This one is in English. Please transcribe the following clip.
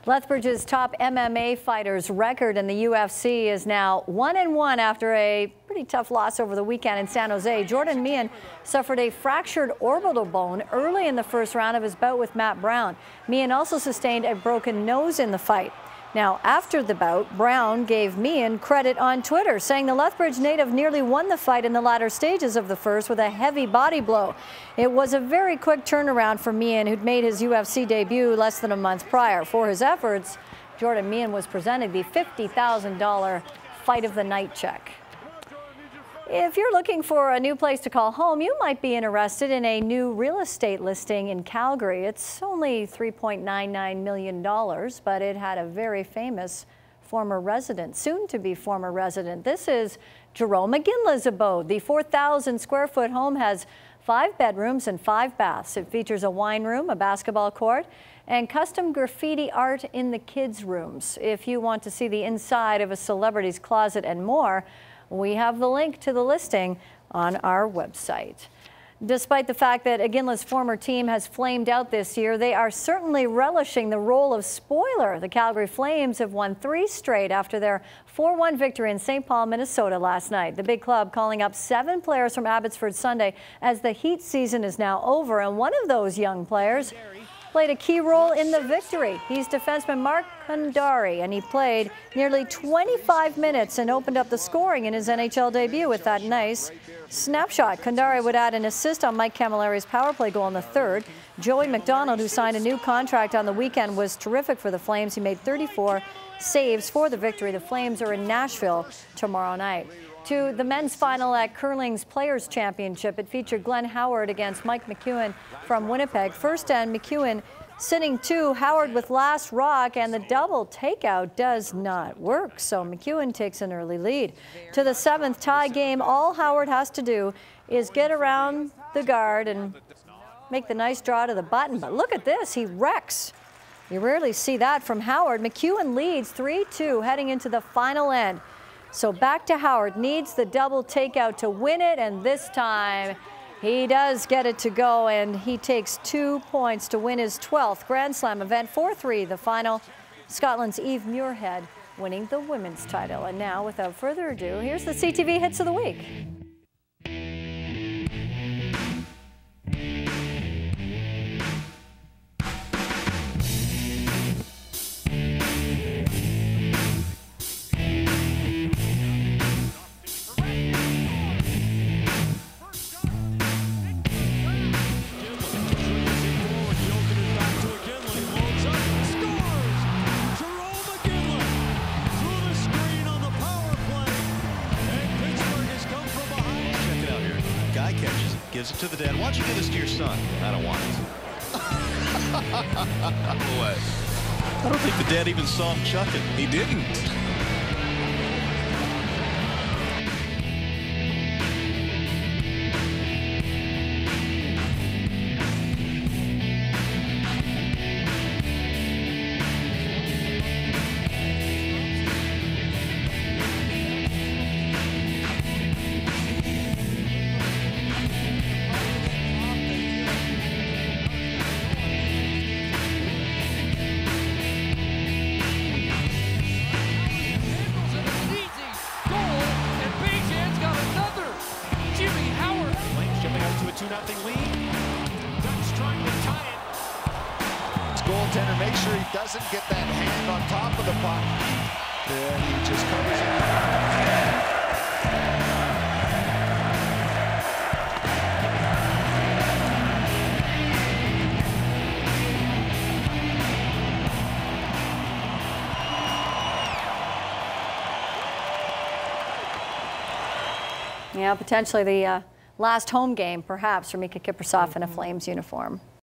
Lethbridge's top MMA fighter's record in the UFC is now 1-1 after a pretty tough loss over the weekend in San Jose. Jordan Meehan suffered a fractured orbital bone early in the first round of his bout with Matt Brown. Meehan also sustained a broken nose in the fight. Now, after the bout, Brown gave Meehan credit on Twitter, saying the Lethbridge native nearly won the fight in the latter stages of the first with a heavy body blow. It was a very quick turnaround for Meehan, who'd made his UFC debut less than a month prior. For his efforts, Jordan Meehan was presented the $50,000 Fight of the Night check. If you're looking for a new place to call home, you might be interested in a new real estate listing in Calgary. It's only $3.99 million, but it had a very famous former resident, soon-to-be former resident. This is Jerome McGinley's abode. The 4,000 square foot home has 5 bedrooms and 5 baths. It features a wine room, a basketball court, and custom graffiti art in the kids' rooms. If you want to see the inside of a celebrity's closet and more, we have the link to the listing on our website. Despite the fact that McGinley's former team has flamed out this year, they are certainly relishing the role of spoiler. The Calgary Flames have won 3 straight after their 4-1 victory in St. Paul, Minnesota last night. The big club calling up 7 players from Abbotsford Sunday as the Heat season is now over, and one of those young players played a key role in the victory. He's defenseman Mark Kandari, and he played nearly 25 minutes and opened up the scoring in his NHL debut with that nice snapshot. Kandari would add an assist on Mike Camilleri's power play goal in the third. Joey McDonald, who signed a new contract on the weekend, was terrific for the Flames. He made 34 saves for the victory. The Flames are in Nashville tomorrow night. To the men's final at Curling's Players' Championship. It featured Glenn Howard against Mike McEwen from Winnipeg. First and McEwen sitting 2, Howard with last rock, and the double takeout does not work, so McEwen takes an early lead. To the 7th tie game, all Howard has to do is get around the guard and make the nice draw to the button. But look at this, he wrecks. You rarely see that from Howard. McEwen leads 3-2 heading into the final end. So back to Howard, needs the double takeout to win it, and this time he does get it to go, and he takes 2 points to win his 12th Grand Slam event. 4-3 the final. Scotland's Eve Muirhead winning the women's title. And now, without further ado, here's the CTV Hits of the Week. Gives it to the dad. Why don't you give this to your son? I don't want it. What? I don't think the dad even saw him chuck it. He didn't. A 2-0 lead. Ducks trying to tie it. His goaltender makes sure he doesn't get that hand on top of the puck. Then he just covers Yeah, potentially the last home game, perhaps, for Mika Kiprusoff in a Flames uniform.